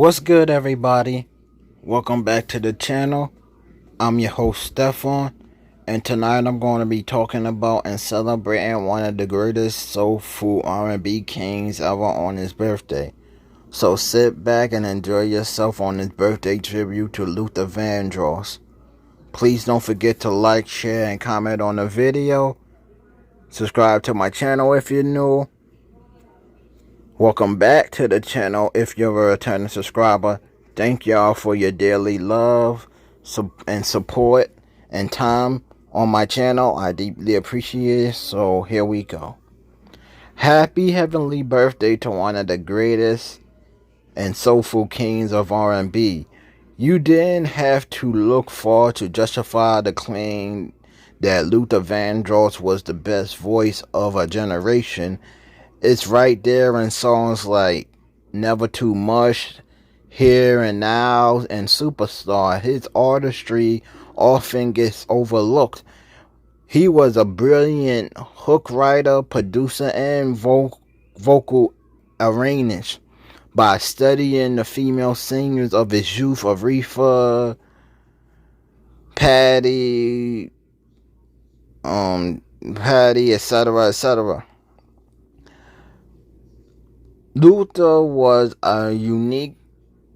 What's good, everybody? Welcome back to the channel. I'm your host, Stefan, and tonight I'm going to be talking about and celebrating one of the greatest soulful R&B kings ever on his birthday. So sit back and enjoy yourself on this birthday tribute to Luther Vandross. Please don't forget to like, share, and comment on the video. Subscribe to my channel if you're new. Welcome back to the channel if you're a returning subscriber. Thank y'all for your daily love and support and time on my channel. I deeply appreciate it. So here we go. Happy heavenly birthday to one of the greatest and soulful kings of R&B. You didn't have to look far to justify the claim that Luther Vandross was the best voice of a generation. It's right there in songs like Never Too Much, Here and Now, and Superstar. His artistry often gets overlooked. He was a brilliant hook writer, producer, and vocal arranger. By studying the female singers of his youth, Aretha, Patty, etc., etc. Luther was a unique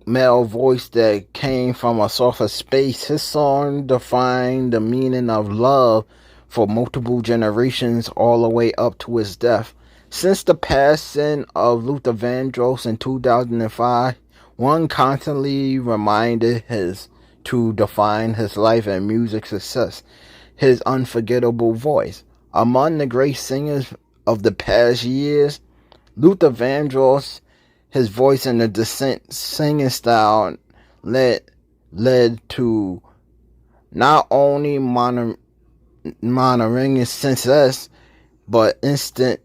male voice that came from a softer space. His song defined the meaning of love for multiple generations all the way up to his death. Since the passing of Luther Vandross in 2005, one constantly reminded to define his life and music success, his unforgettable voice. Among the great singers of the past years, Luther Vandross, his voice and the distinct singing style led to not only monitoring success, but instant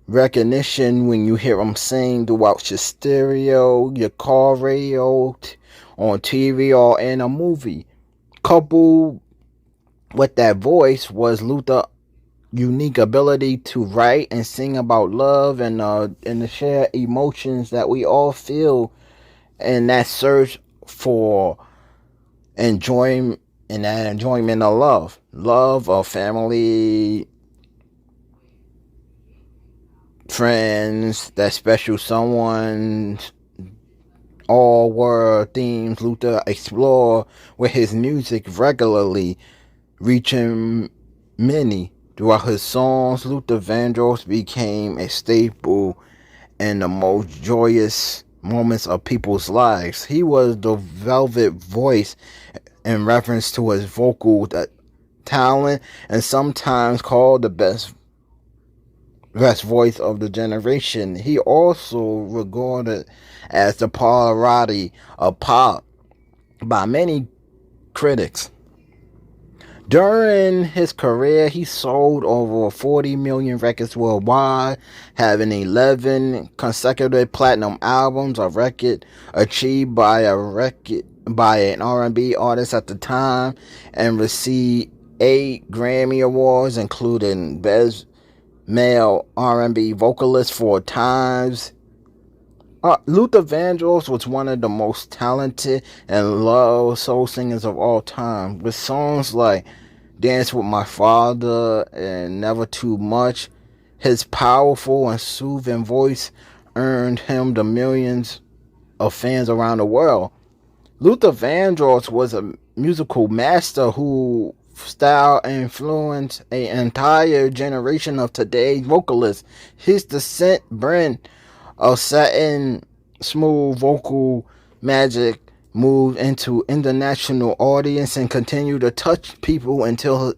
recognition when you hear him sing throughout your stereo, your car radio, on TV, or in a movie. Coupled with that voice was Luther's unique ability to write and sing about love and the shared emotions that we all feel, and that search for enjoyment and that enjoyment of love of family, friends, that special someone. All were themes Luther explored with his music, regularly reaching many. Throughout his songs, Luther Vandross became a staple in the most joyous moments of people's lives. He was the velvet voice in reference to his vocal talent, and sometimes called the best voice of the generation. He also regarded as the Pavarotti of pop by many critics. During his career, he sold over 40 million records worldwide, having 11 consecutive platinum albums, a record achieved by an R&B artist at the time, and received 8 Grammy Awards, including Best Male R&B Vocalist 4 times. Luther Vandross was one of the most talented and loved soul singers of all time, with songs like Dance With My Father and Never Too Much. His powerful and soothing voice earned him the millions of fans around the world. Luther Vandross was a musical master whose style influenced an entire generation of today's vocalists. His distinct brand of satin smooth vocal magic moved into international audience and continued to touch people until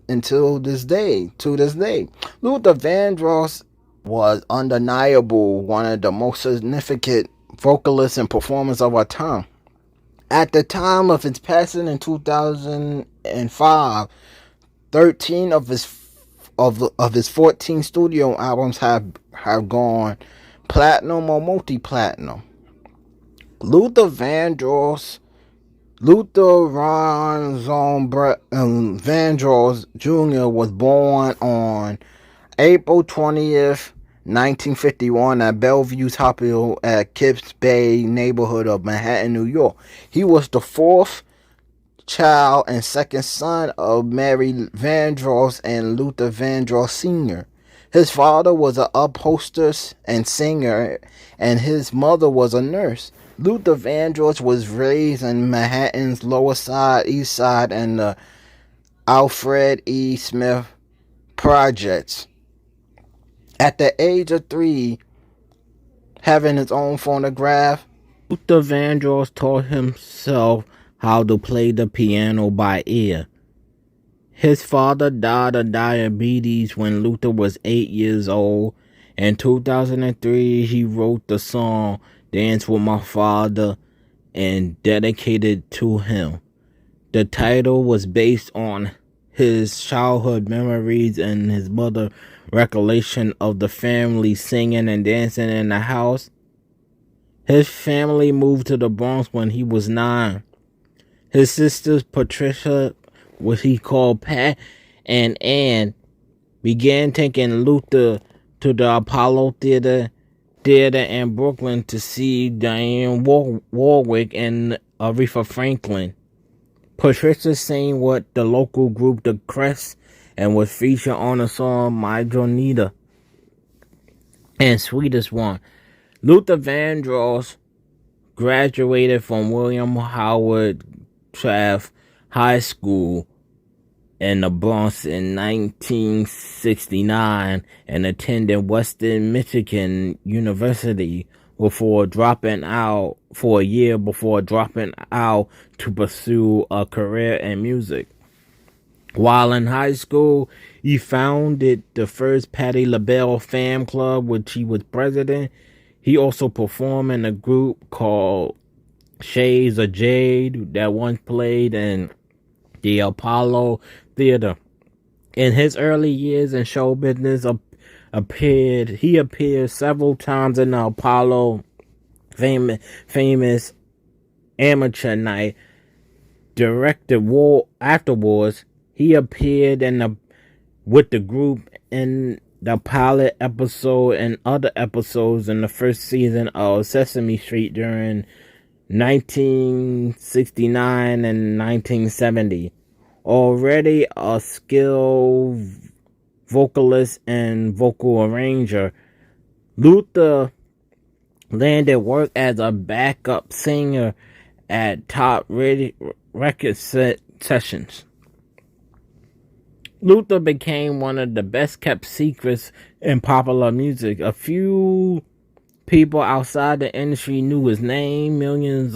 this day. To this day, Luther Vandross was undeniable one of the most significant vocalists and performers of our time. At the time of his passing in 2005, 13 of his 14 studio albums have gone platinum or multi-platinum. Luther Vandross Vandross Jr. was born on April 20th, 1951 at Bellevue's Hospital at Kips Bay neighborhood of Manhattan, New York. He was the fourth child and second son of Mary Vandross and Luther Vandross Sr. His father was an upholsterer and singer, and his mother was a nurse. Luther Vandross was raised in Manhattan's Lower Side, East Side, and the Alfred E. Smith projects. At the age of 3, having his own phonograph, Luther Vandross taught himself how to play the piano by ear. His father died of diabetes when Luther was 8 years old. In 2003, he wrote the song Dance with My Father and dedicated it to him. The title was based on his childhood memories and his mother's recollection of the family singing and dancing in the house. His family moved to the Bronx when he was 9. His sisters, Patricia, what he called Pat, and Ann, began taking Luther to the Apollo Theater in Brooklyn to see Dionne Warwick and Aretha Franklin. Patricia sang with the local group The Crest and was featured on the song My Jonita and Sweetest One. Luther Vandross graduated from William Howard Taft High School in the Bronx in 1969 and attended Western Michigan University before dropping out for a year before dropping out to pursue a career in music. While in high school, he founded the first Patti LaBelle fan club, which he was president. He also performed in a group called Shades of Jade that once played in the Apollo Theater. In his early years in show business, he appeared several times in the Apollo famous amateur night. Afterwards, he appeared with the group in the pilot episode and other episodes in the first season of Sesame Street during 1969 and 1970. Already a skilled vocalist and vocal arranger, Luther landed work as a backup singer at top record sessions. Luther became one of the best kept secrets in popular music. A few people outside the industry knew his name. Millions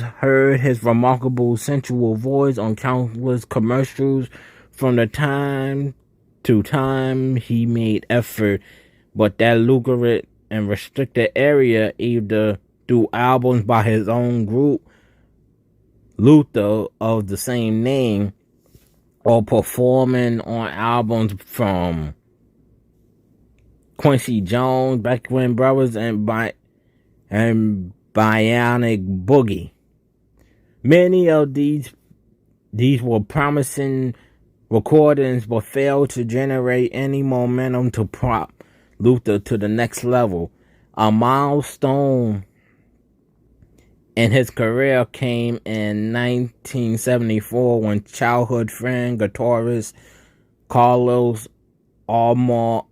heard his remarkable sensual voice on countless commercials. From the time to time, he made effort, but that lucrative and restricted area, either through albums by his own group, Luther, of the same name, or performing on albums from Quincy Jones, Backward Brothers, and Bionic Boogie. Many of these were promising recordings, but failed to generate any momentum to prop Luther to the next level. A milestone in his career came in 1974 when childhood friend guitarist Carlos Armand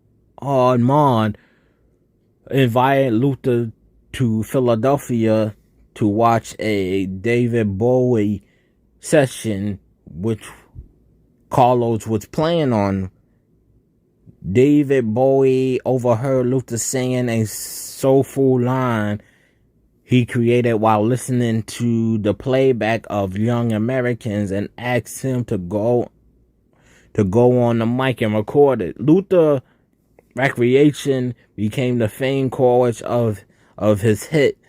invited Luther to Philadelphia to watch a David Bowie session, which Carlos was playing on. David Bowie overheard Luther singing a soulful line he created while listening to the playback of Young Americans and asked him to go on the mic and record it. Luther Recreation became the famed chorus of his hit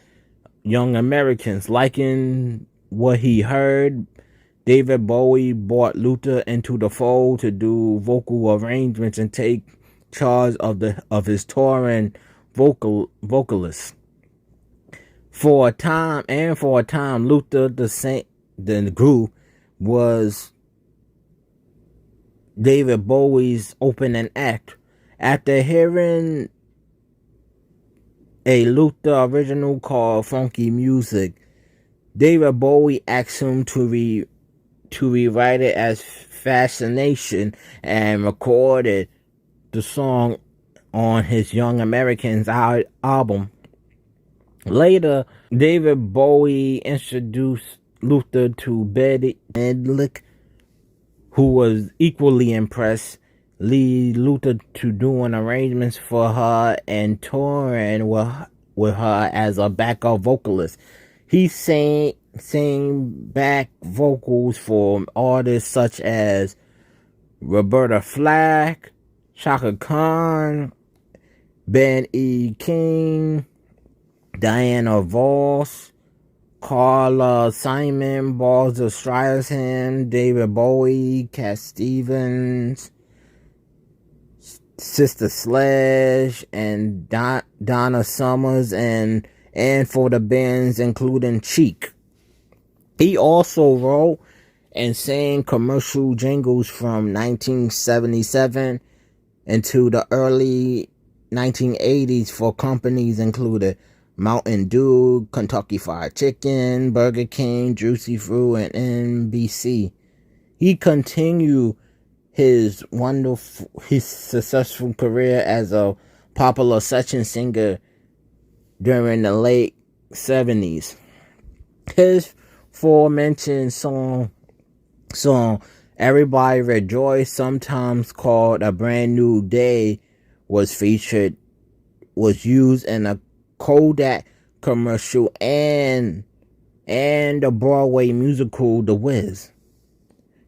Young Americans. Liking what he heard, David Bowie brought Luther into the fold to do vocal arrangements and take charge of his touring vocalist. For a time, Luther the group was David Bowie's opening act. After hearing a Luther original called Funky Music, David Bowie asked him to rewrite it as Fascination and recorded the song on his Young Americans album. Later, David Bowie introduced Luther to Betty Midlick, who was equally impressed, lead Luther to doing arrangements for her and touring with her as a backup vocalist. He sang back vocals for artists such as Roberta Flack, Chaka Khan, Ben E. King, Diana Voss, Carla Simon, Barbra Streisand, David Bowie, Cat Stevens, Sister Sledge, and Donna Summers, and for the bands including Cheek. He also wrote and sang commercial jingles from 1977 into the early 1980s for companies including Mountain Dew, Kentucky Fried Chicken, Burger King, Juicy Fruit, and NBC. He continued his successful career as a popular session singer during the late 70s. His aforementioned song Everybody Rejoice, sometimes called A Brand New Day, was used in a Kodak commercial and the Broadway musical The Wiz.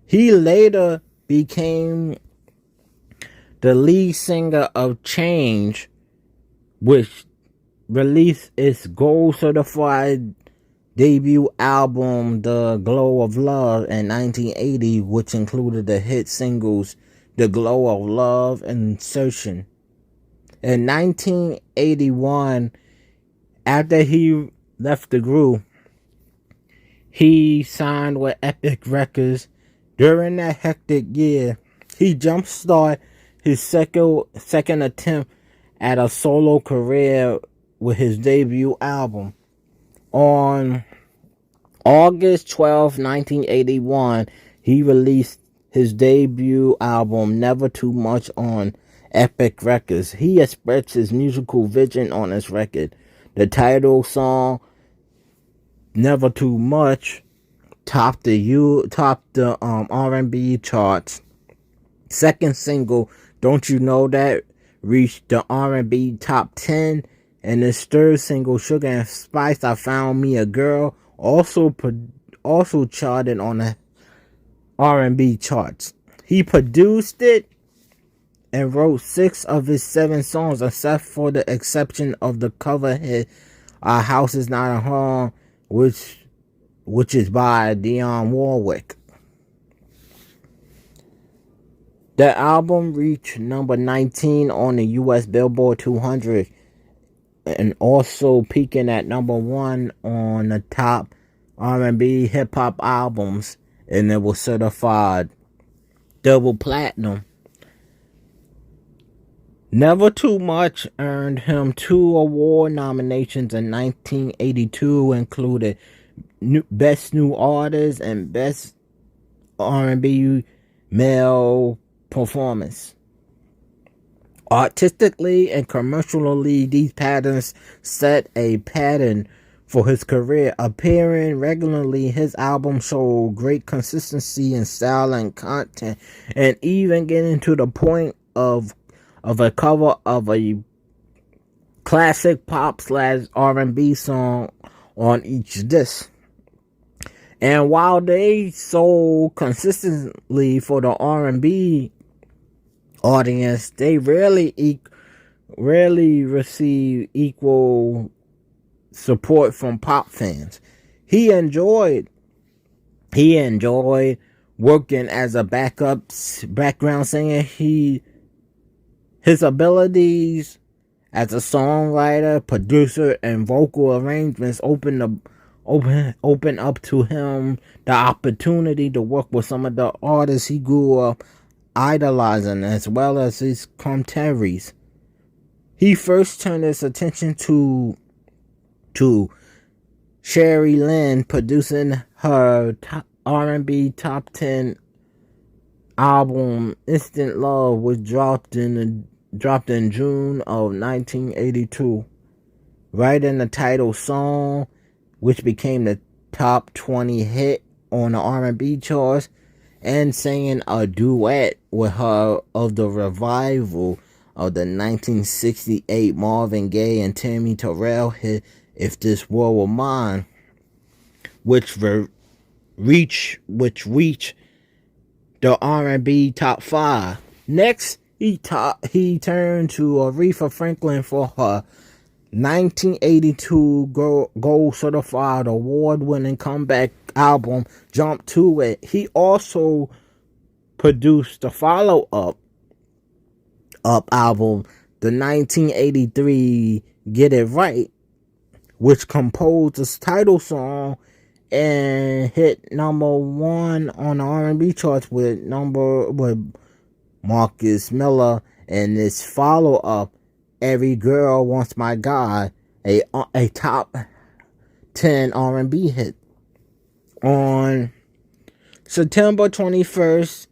He later became the lead singer of Change, which released its gold certified debut album The Glow of Love in 1980, which included the hit singles The Glow of Love and Searching. In 1981, after he left the group, he signed with Epic Records. During that hectic year, he jumpstarted his second attempt at a solo career with his debut album. On August 12, 1981, he released his debut album, Never Too Much, on Epic Records. He expressed his musical vision on this record. The title song, Never Too Much, topped the R&B charts. Second single, Don't You Know That, reached the R&B top 10, and his third single, Sugar and Spice, I Found Me a Girl, also charted on the R&B charts. He produced it and wrote 6 of his 7 songs, except for the exception of the cover hit Our House Is Not a Home, which is by Dionne Warwick. The album reached number 19 on the US Billboard 200 and also peaking at number 1 on the top R&B hip-hop albums, and it was certified double platinum. Never Too Much earned him 2 award nominations in 1982, including Best New Artist and Best R&B Male Performance. Artistically and commercially, these patterns set a pattern for his career. Appearing regularly, his albums show great consistency in style and content, and even getting to the point of a cover of a classic pop / R&B song on each disc. And while they sold consistently for the R&B audience, they rarely receive equal support from pop fans. He enjoyed working as a background singer. His abilities as a songwriter, producer, and vocal arrangements opened up to him the opportunity to work with some of the artists he grew up idolizing as well as his contemporaries. He first turned his attention to Cheryl Lynn, producing her R&B top 10 album Instant Love, was dropped in June of 1982. Writing the title song, which became the top 20 hit on the R&B charts, and singing a duet with her of the revival of the 1968 Marvin Gaye and Tammy Terrell hit If This World Were Mine, which reached the R&B top 5. Next, he turned to Aretha Franklin for her 1982 gold certified award-winning comeback album Jump to It. He also produced the follow-up album, the 1983 Get It Right, which composed the title song and hit number 1 on the R&B charts with Marcus Miller, and its follow-up, Every Girl Wants My God, a top 10 R&B hit. On September 21st,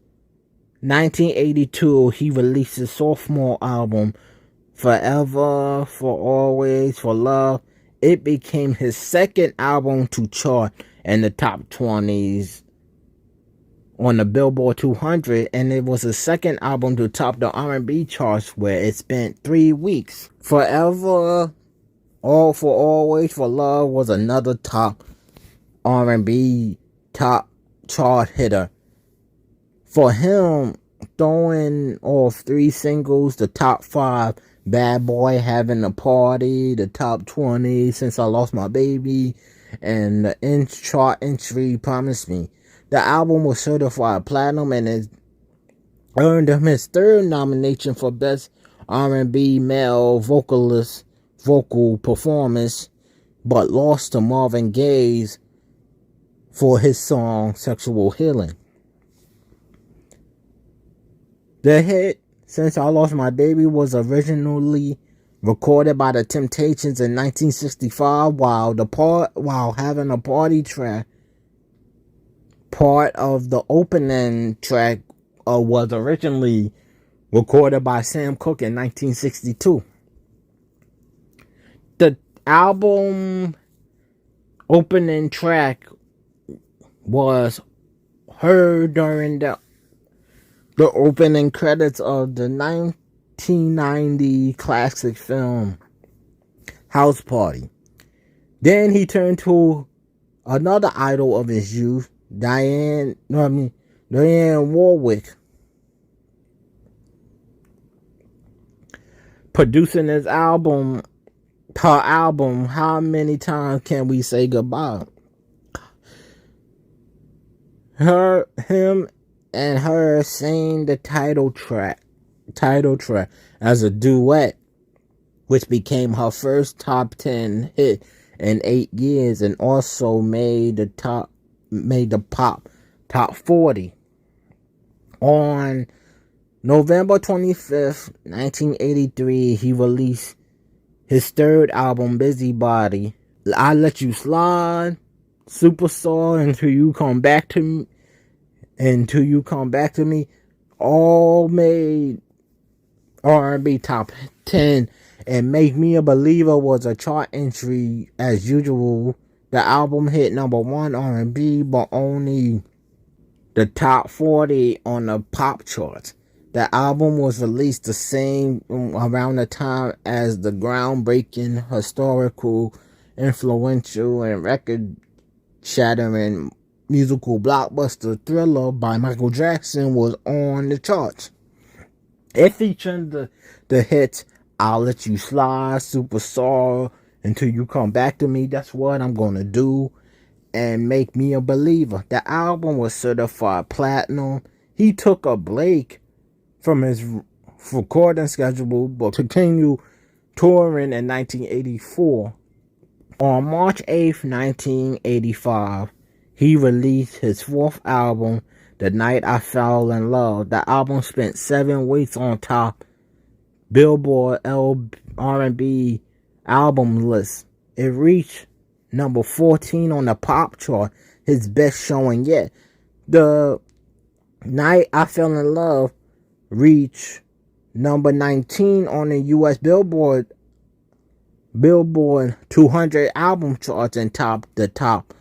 1982, he released his sophomore album, Forever, For Always, For Love. It became his second album to chart in the top 20s on the Billboard 200, and it was his second album to top the R&B charts, where it spent 3 weeks. Forever, All For Always, For Love was another top R&B top chart hitter. For him, throwing off 3 singles, the top 5, Bad Boy, Having a Party, the top 20, Since I Lost My Baby, and the chart entry, Promise Me. The album was certified platinum, and it earned him his 3rd nomination for Best R&B Male Vocal Performance, but lost to Marvin Gaye for his song Sexual Healing. The hit Since I Lost My Baby was originally recorded by the Temptations in 1965, while Having a Party track, part of the opening track, was originally recorded by Sam Cooke in 1962. The album opening track was heard during the opening credits of the 1990 classic film House Party. Then he turned to another idol of his youth, Dionne Warwick, producing her album, How Many Times Can We Say Goodbye? Him and her sang the title track as a duet, which became her first top 10 hit in 8 years, and also made the top 40. On November 25th, 1983, he released his 3rd album, Busybody, I Let You Slide, Superstar, Until You Come Back to Me, all made R&B top 10, and Make Me a Believer was a chart entry as usual. The album hit number 1 R&B, but only the top 40 on the pop charts. The album was released the same around the time as the groundbreaking, historical, influential, and record-shattering musical blockbuster Thriller by Michael Jackson was on the charts. It featured the hits I'll Let You Slide, Superstar, Until You Come Back to Me, That's What I'm Gonna Do, and Make Me a Believer. The album was certified platinum. He took a break from his recording schedule, but continued touring in 1984. On March 8th, 1985, he released his 4th album, The Night I Fell in Love. The album spent 7 weeks on top Billboard R&B album list. It reached number 14 on the pop chart, his best showing yet. The Night I Fell in Love reached number 19 on the U.S. Billboard 200 album charts and the top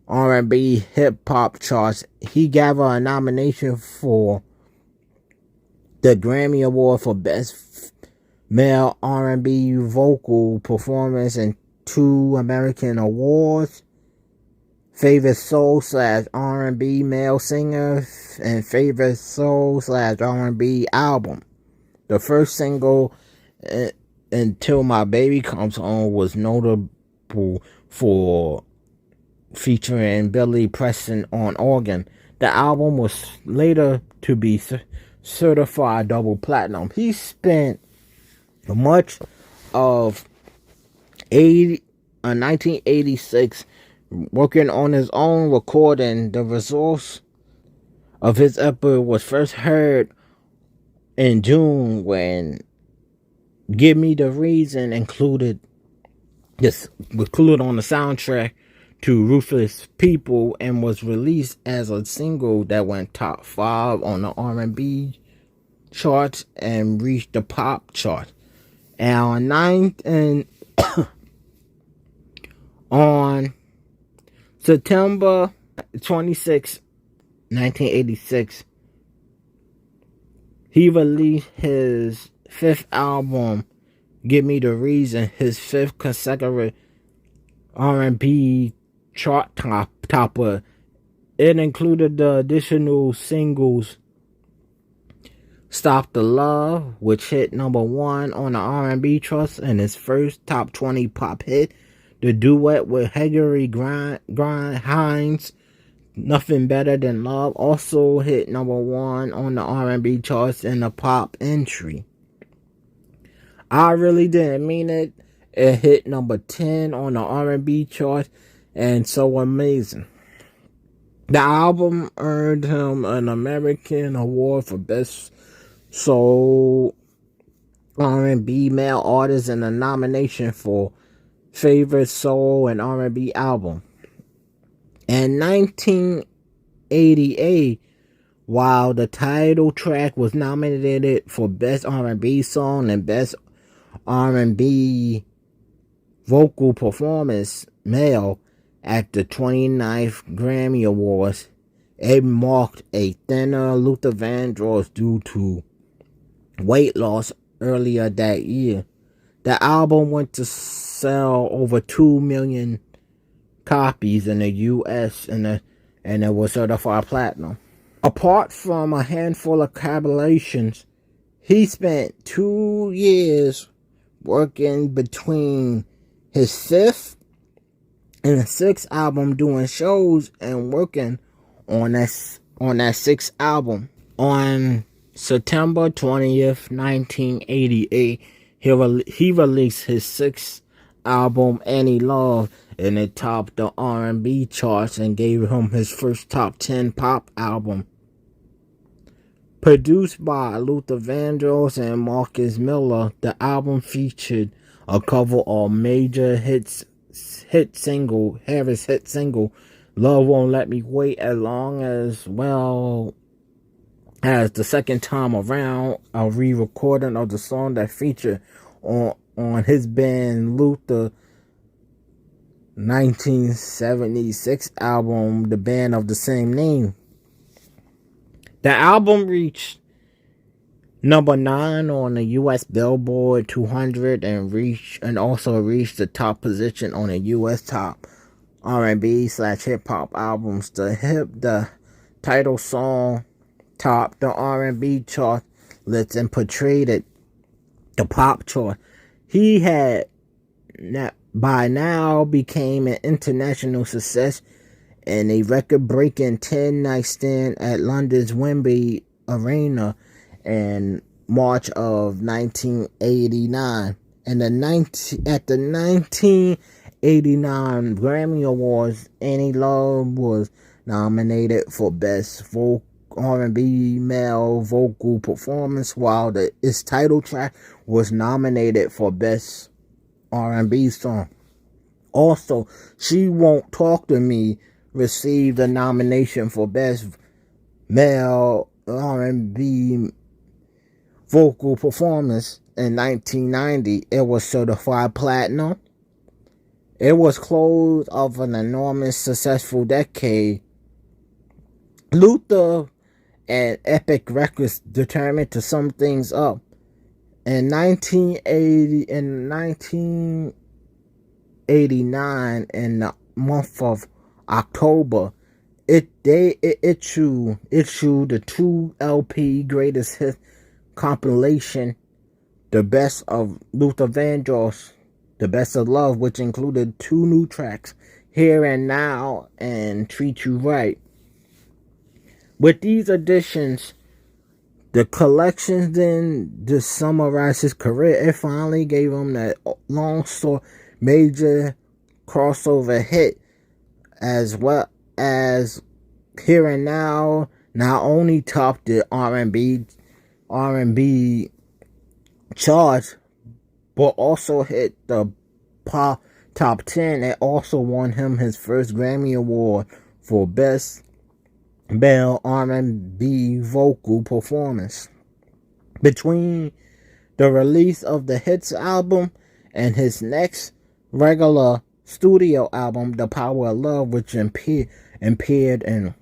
R&B hip hop charts. He gave her a nomination for the Grammy Award for Best Male R&B Vocal Performance and 2 American Awards. Favorite Soul/R&B Male Singer and Favorite Soul/R&B Album. The first single, Until My Baby Comes Home, was notable for featuring Billy Preston on organ. The album was later to be certified double platinum. He spent much of 1986 working on his own recording. The results of his effort was first heard in June when Give Me the Reason included on the soundtrack to Ruthless People and was released as a single that went top 5 on the R&B charts and reached the pop chart. And on September 26, 1986, he released his 5th album, Give Me the Reason, his 5th consecutive R&B chart topper. It included the additional singles Stop the Love, which hit number 1 on the R&B charts and his first top 20 pop hit. The duet with Gregory Hines, Nothing Better Than Love, also hit number 1 on the R&B charts and the pop entry. I Really Didn't Mean It. It hit number 10 on the R&B chart, and So Amazing. The album earned him an American Award for Best Soul R&B Male Artist and a nomination for Favorite Soul and R&B Album. In 1988, while the title track was nominated for Best R&B Song and Best R&B Vocal Performance Male at the 29th Grammy Awards, it marked a thinner Luther Vandross due to weight loss earlier that year. The album went to sell over 2 million copies in the U.S. and it was certified platinum. Apart from a handful of collaborations, he spent 2 years working between his 5th and the 6th album, doing shows and working on that 6th album. On September 20th, 1988, he released his 6th album, Any Love, and it topped the R&B charts and gave him his first top 10 pop album. Produced by Luther Vandross and Marcus Miller, the album featured a cover of major Harris' hit single, Love Won't Let Me Wait, as well as the second time around, a re-recording of the song that featured on his band Luther 1976 album, the band of the same name. The album reached number 9 on the U.S. Billboard 200 and also reached the top position on the U.S. top R&B/hip hop albums. The title song topped the R&B chart list and portrayed the pop chart. He had by now became an international success and a record-breaking 10-night stand at London's Wembley Arena in March of 1989. And at the 1989 Grammy Awards, Any Love was nominated for Best R&B male vocal performance, while its title track was nominated for Best R&B Song. Also, She Won't Talk to Me received a nomination for Best Male R&B Vocal Performance in 1990. It was certified platinum. It was close of an enormous successful decade. Luther and Epic Records determined to sum things up. In 1989, in the month of October, it issued the 2 LP greatest hit compilation, The Best of Luther Vandross, The Best of Love, which included 2 new tracks, Here and Now and Treat You Right. With these additions, the collection then just summarized his career. It finally gave him that long story major crossover hit, as well as Here and Now not only topped the R&B charts, but also hit the pop top 10. It also won him his first Grammy Award for Best Male R&B Vocal Performance. Between the release of the Hits album and his next regular studio album, The Power of Love, which appeared in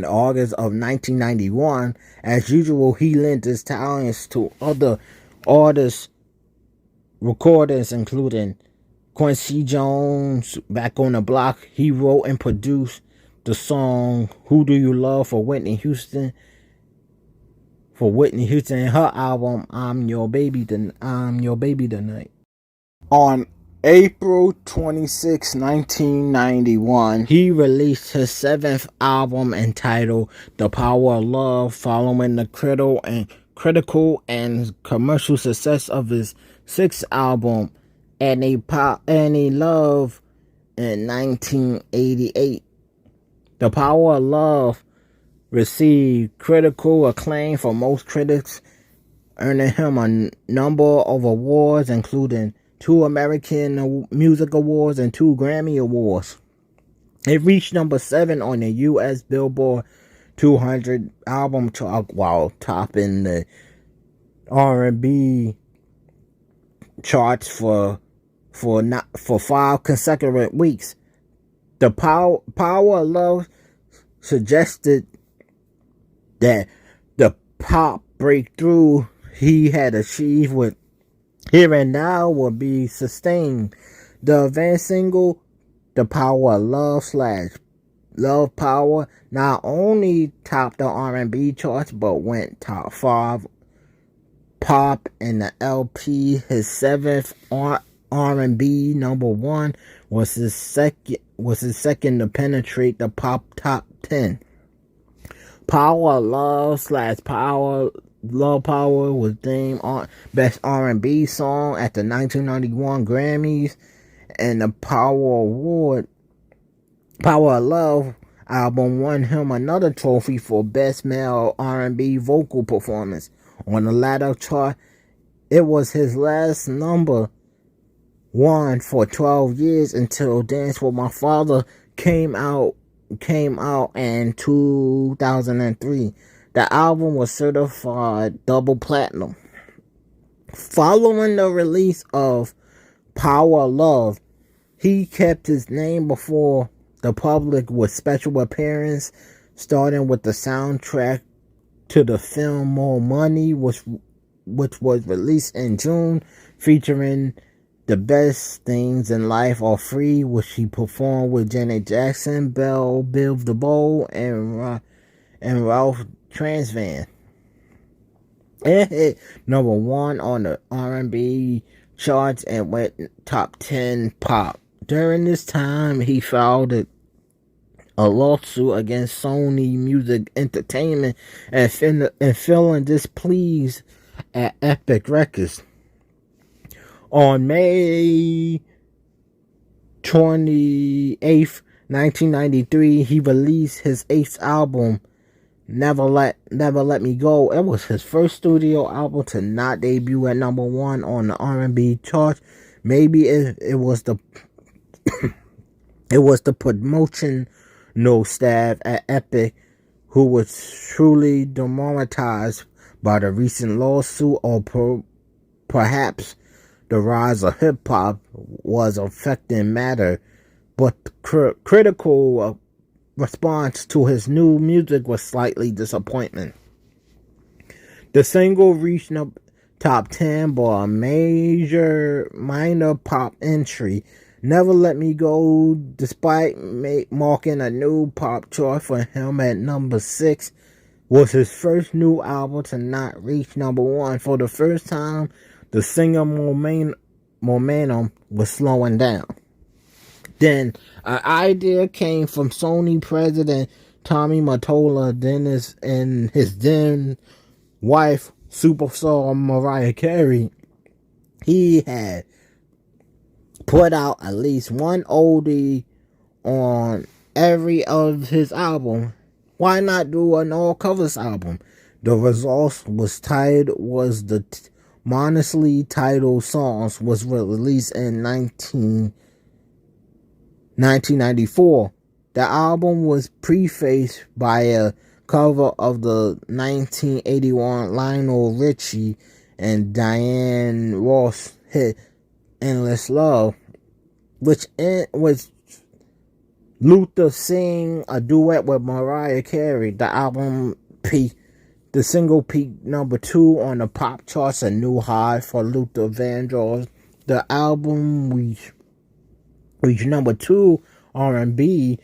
August of 1991, as usual, he lent his talents to other artists, recorders, including Quincy Jones, Back on the Block. He wrote and produced the song Who Do You Love for Whitney Houston. And her album I'm Your Baby Tonight. On April 26, 1991, he released his 7th album entitled The Power of Love, following the critical and commercial success of his 6th album, Any Love, in 1988. The Power of Love received critical acclaim from most critics, earning him a number of awards, including 2 American Music Awards and 2 Grammy Awards. It reached number 7 on the U.S. Billboard 200 album chart, while topping the R&B charts for 5 consecutive weeks. The Power of Love suggested that the pop breakthrough he had achieved with Here and Now would be sustained. The advance single, The Power of Love / Love Power, not only topped the R&B charts, but went top 5 pop in the LP. His 7th R&B number 1 was his second to penetrate the pop top 10. Power of Love / Love Power was named Best R&B Song at the 1991 Grammys, and the Power of Love album won him another trophy for Best Male R&B Vocal Performance. On the latter chart, it was his last number 1 for 12 years until Dance With My Father came out in 2003. The album was certified double platinum. Following the release of Power of Love, he kept his name before the public with special appearances, starting with the soundtrack to the film More Money, which was released in June, featuring The Best Things in Life Are Free, which he performed with Janet Jackson, Bill DeVoe, and Ralph Tresvant. It hit number 1 on the R&B charts and went top 10 pop. During this time, he filed a lawsuit against Sony Music Entertainment and feeling displeased at Epic Records. On May 28th, 1993, he released his 8th album, Never Let Me Go. It was his first studio album to not debut at number 1 on the R&B chart. Maybe it was the promotional staff at Epic who was truly demoralized by the recent lawsuit, or perhaps the rise of hip-hop was affecting matter, but critical response to his new music was slightly disappointment. The single reached top 10 by a minor pop entry. Never Let Me Go, despite marking a new pop chart for him at number 6, was his first new album to not reach number 1. For the first time, the singer momentum was slowing down. Then, an idea came from Sony president Tommy Mottola, and his then wife, superstar Mariah Carey. He had put out at least one oldie on every of his album. Why not do an all covers album? The result was the modestly titled songs was released in 1994. The album was prefaced by a cover of the 1981 Lionel Richie and Dionne Warwick hit Endless Love, which was Luther sing a duet with Mariah Carey. The single peaked number 2 on the pop charts, a new high for Luther Vandross. The album reached number 2 R&B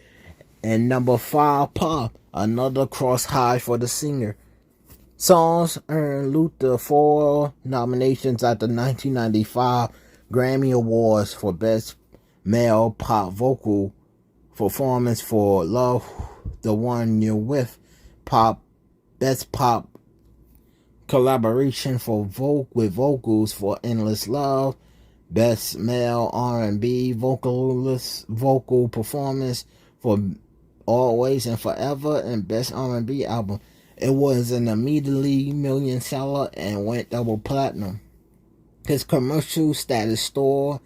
and number 5 pop, another cross high for the singer. Songs earned Luther 4 nominations at the 1995 Grammy Awards for Best Male Pop Vocal Performance for Love the One You're With, Best Pop Collaboration with Vocals for Endless Love, Best Male R&B Vocal Performance for Always and Forever, and Best R&B Album. It was an immediately million seller and went double platinum. His commercial status store,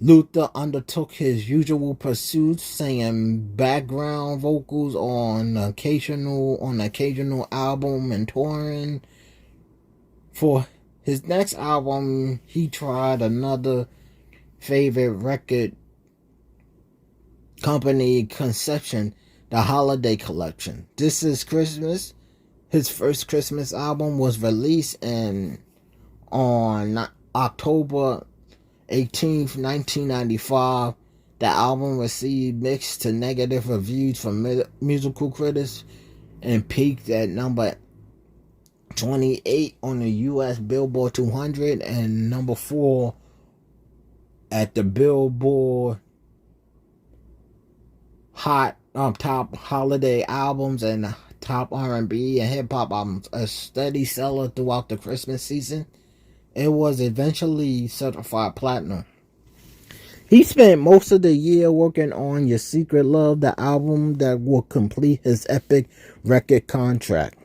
Luther undertook his usual pursuits, singing background vocals on occasional album and touring. For his next album, he tried another favorite record company conception, the Holiday Collection. This Is Christmas. His first Christmas album was released on October 18th, 1995. The album received mixed to negative reviews from musical critics and peaked at number 28 on the U.S. Billboard 200 and number 4 at the Billboard top holiday albums and top R&B and hip-hop albums, a steady seller throughout the Christmas season. It was eventually certified platinum. He spent most of the year working on Your Secret Love, the album that would complete his epic record contract.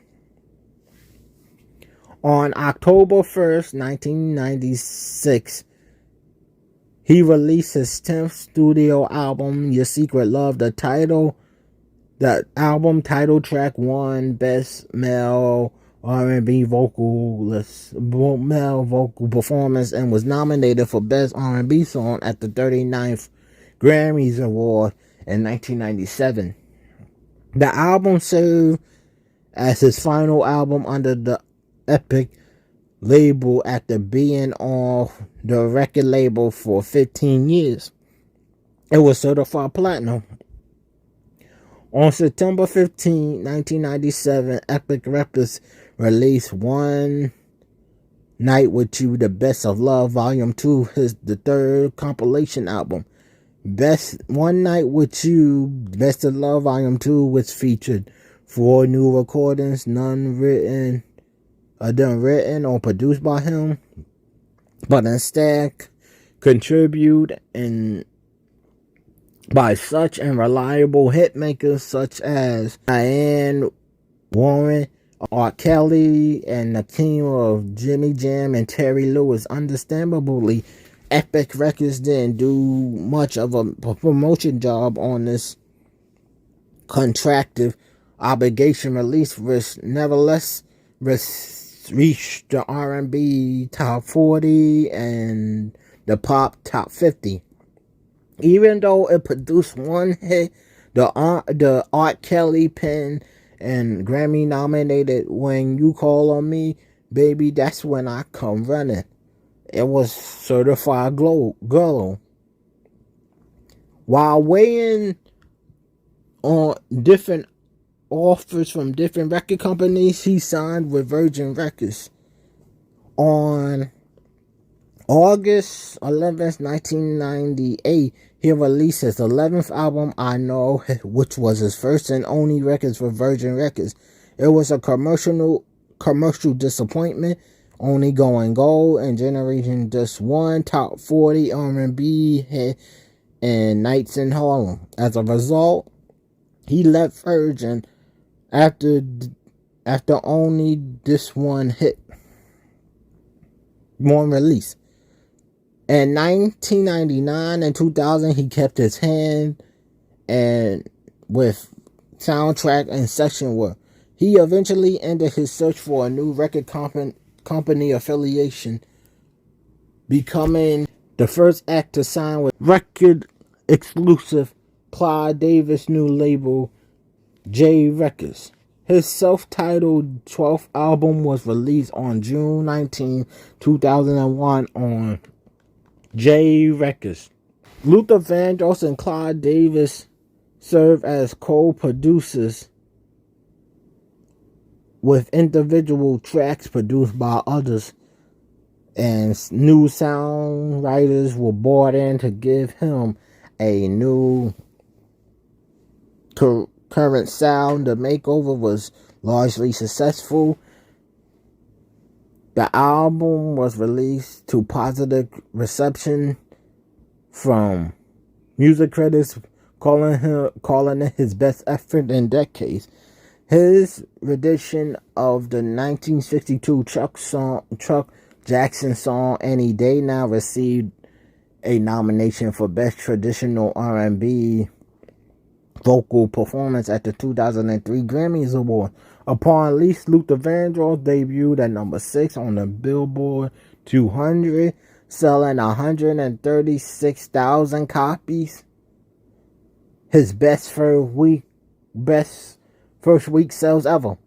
On October 1st, 1996, he released his 10th studio album, Your Secret Love. The album title track won Best Male R&B Vocal Performance and was nominated for Best R&B Song at the 39th Grammys Award in 1997. The album served as his final album under the Epic label after being on the record label for 15 years. It was certified platinum. On September 15, 1997, Epic Records released One Night With You, The Best of Love, Volume 2, the third compilation album. One Night With You, Best of Love, Volume 2, which featured 4 new recordings, none written or produced by him, but instead contribute and by such and reliable hitmakers such as Dionne Warwick, R. Kelly, and the team of Jimmy Jam and Terry Lewis. Understandably, Epic Records didn't do much of a promotion job on this contractive obligation release, which nevertheless reached the R&B top 40 and the pop top 50. Even though it produced one hit, the Art Kelly pen and Grammy nominated When You Call on Me, Baby, That's When I Come Running. It was certified gold. While weighing on different offers from different record companies, he signed with Virgin Records. On August 11th, 1998, he released his 11th album, I Know, which was his first and only record for Virgin Records. It was a commercial disappointment, only going gold and generating just one top 40 R&B hit in Nights in Harlem. As a result, he left Virgin after only this one release. In 1999 and 2000, he kept his hand and with soundtrack and section work. He eventually ended his search for a new record company affiliation, becoming the first act to sign with record exclusive Clive Davis' new label, J Records. His self-titled 12th album was released on June 19, 2001 on J Records. Luther Vandross and Clive Davis served as co-producers, with individual tracks produced by others, and new sound writers were brought in to give him a new current sound. The makeover was largely successful. The album was released to positive reception from music critics, calling it his best effort in decades. His rendition of the 1962 Chuck Jackson song "Any Day Now" received a nomination for Best Traditional R&B Vocal Performance at the 2003 Grammys Award. Upon release, Luther Vandross debuted at number 6 on the Billboard 200, selling 136,000 copies. His best first week sales ever.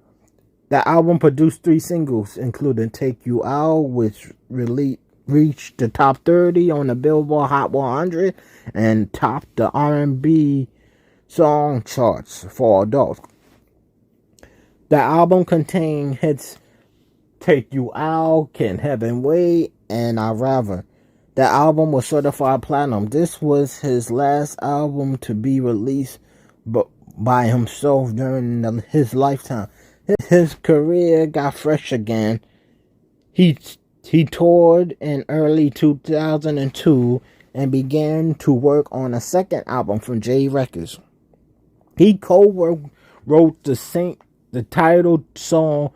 The album produced 3 singles, including "Take You Out," which reached the top 30 on the Billboard Hot 100 and topped the R&B song charts for adults. The album contained hits "Take You Out," "Can Heaven Wait," and "I'd Rather." The album was certified platinum. This was his last album to be released by himself during his lifetime. His career got fresh again. He toured in early 2002 and began to work on a second album from J Records. He co-wrote the title song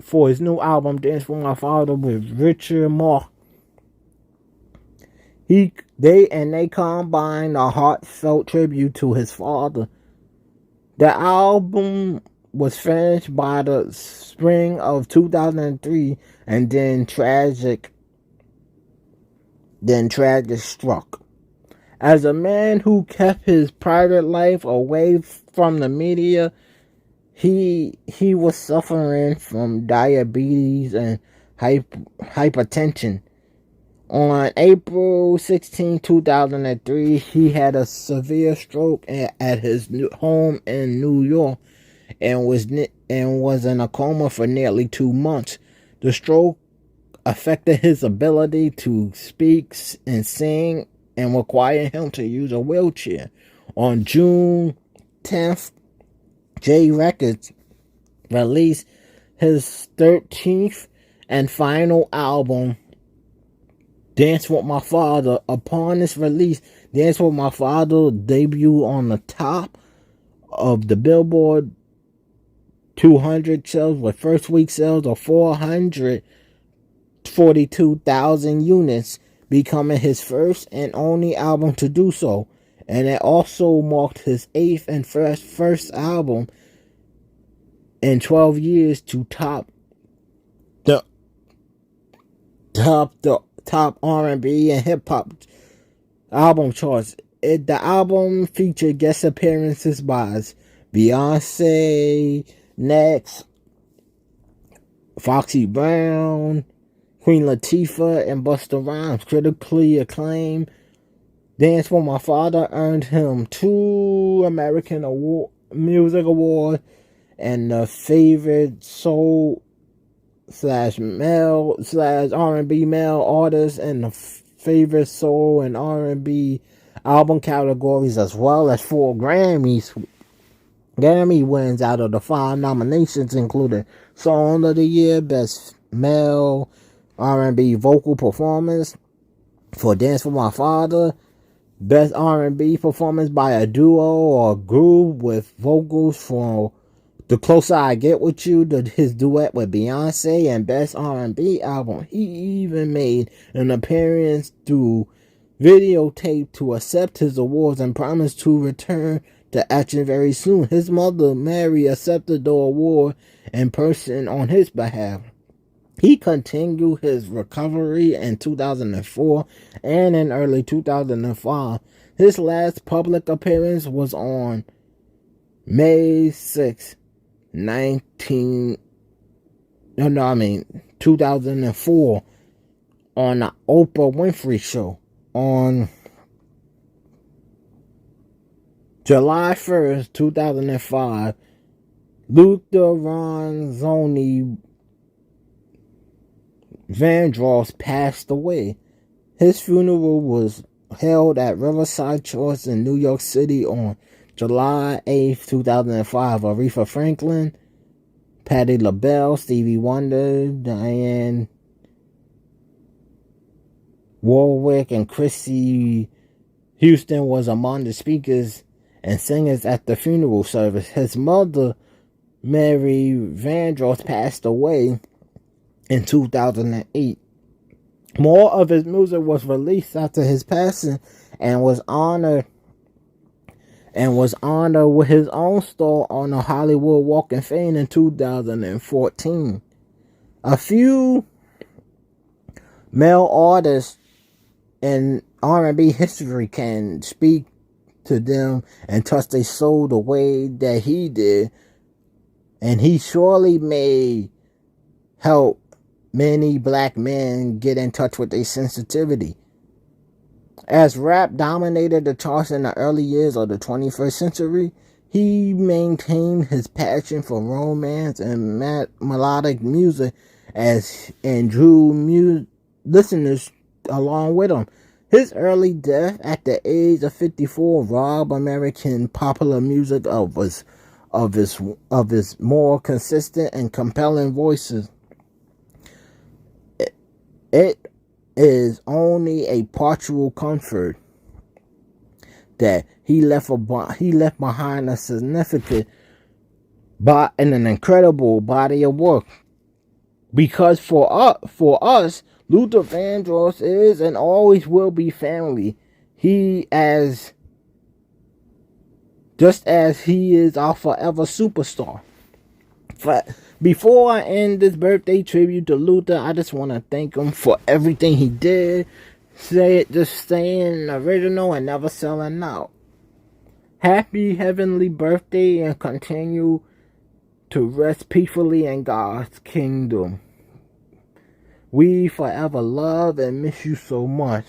for his new album, "Dance for My Father," with Richard Moore. They combined a heartfelt tribute to his father. The album was finished by the spring of 2003, and then tragic struck. As a man who kept his private life away from the media, he was suffering from diabetes and hypertension. On April 16, 2003, he had a severe stroke at his home in New York and was in a coma for nearly 2 months. The stroke affected his ability to speak and sing and required him to use a wheelchair. On June 10th, J Records released his 13th and final album, Dance with My Father. Upon its release, Dance with My Father debuted on the top of the Billboard 200 sales with first week sales of 442,000 units, becoming his first and only album to do so. And it also marked his 8th and first album in 12 years to top the R&B and hip hop album charts. The album featured guest appearances by Beyonce, Next, Foxy Brown, Queen Latifah, and Busta Rhymes. Critically acclaimed, Dance for My Father earned him 2 American Music Awards and the favorite soul / male / R&B male artist and the favorite soul and R&B album categories, as well as 4 Grammy wins out of the 5 nominations, including Song of the Year, Best Male R&B Vocal Performance for Dance for My Father, Best R&B Performance by a Duo or Group with Vocals for The Closer I Get With You, his duet with Beyonce, and Best R&B Album. He even made an appearance through videotape to accept his awards and promised to return to action very soon. His mother, Mary, accepted the award in person on his behalf. He continued his recovery in 2004 and in early 2005. His last public appearance was on May 6, 2004 on the Oprah Winfrey Show. On July 1st, 2005, Luther Vandross passed away. His funeral was held at Riverside Church in New York City on July 8, 2005. Aretha Franklin, Patti LaBelle, Stevie Wonder, Dionne Warwick, and Chrissy Houston was among the speakers and singers at the funeral service. His mother, Mary Vandross, passed away in 2008. More of his music was released after his passing and was honored with his own star on the Hollywood Walk of Fame in 2014. A few male artists in R&B history can speak to them and touch their soul the way that he did, and he surely may help many black men get in touch with their sensitivity. As rap dominated the charts in the early years of the 21st century, he maintained his passion for romance and melodic music and drew listeners along with him. His early death at the age of 54 robbed American popular music of his more consistent and compelling voices. It is only a partial comfort that he left behind a significant and an incredible body of work. Because for us, Luther Vandross is and always will be family. Just as he is our forever superstar. Before I end this birthday tribute to Luther, I just want to thank him for everything he did. Just staying original and never selling out. Happy heavenly birthday, and continue to rest peacefully in God's kingdom. We forever love and miss you so much.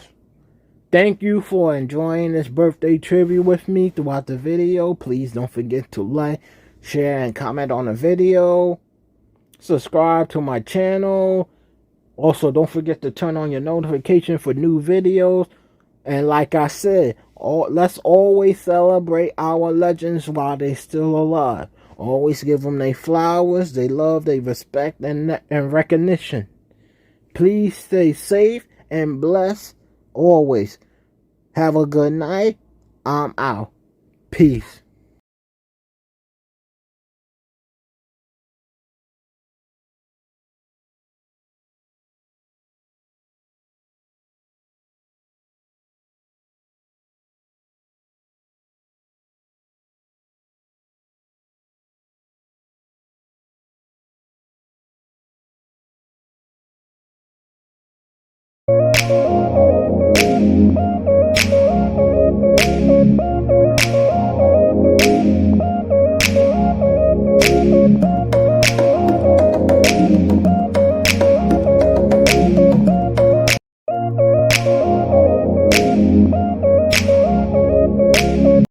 Thank you for enjoying this birthday tribute with me throughout the video. Please don't forget to like, share, and comment on the video. Subscribe to my channel. Also, don't forget to turn on your notification for new videos. And like I said, let's always celebrate our legends while they're still alive. Always give them their flowers, their love, their respect, and recognition. Please stay safe and blessed always. Have a good night. I'm out. Peace.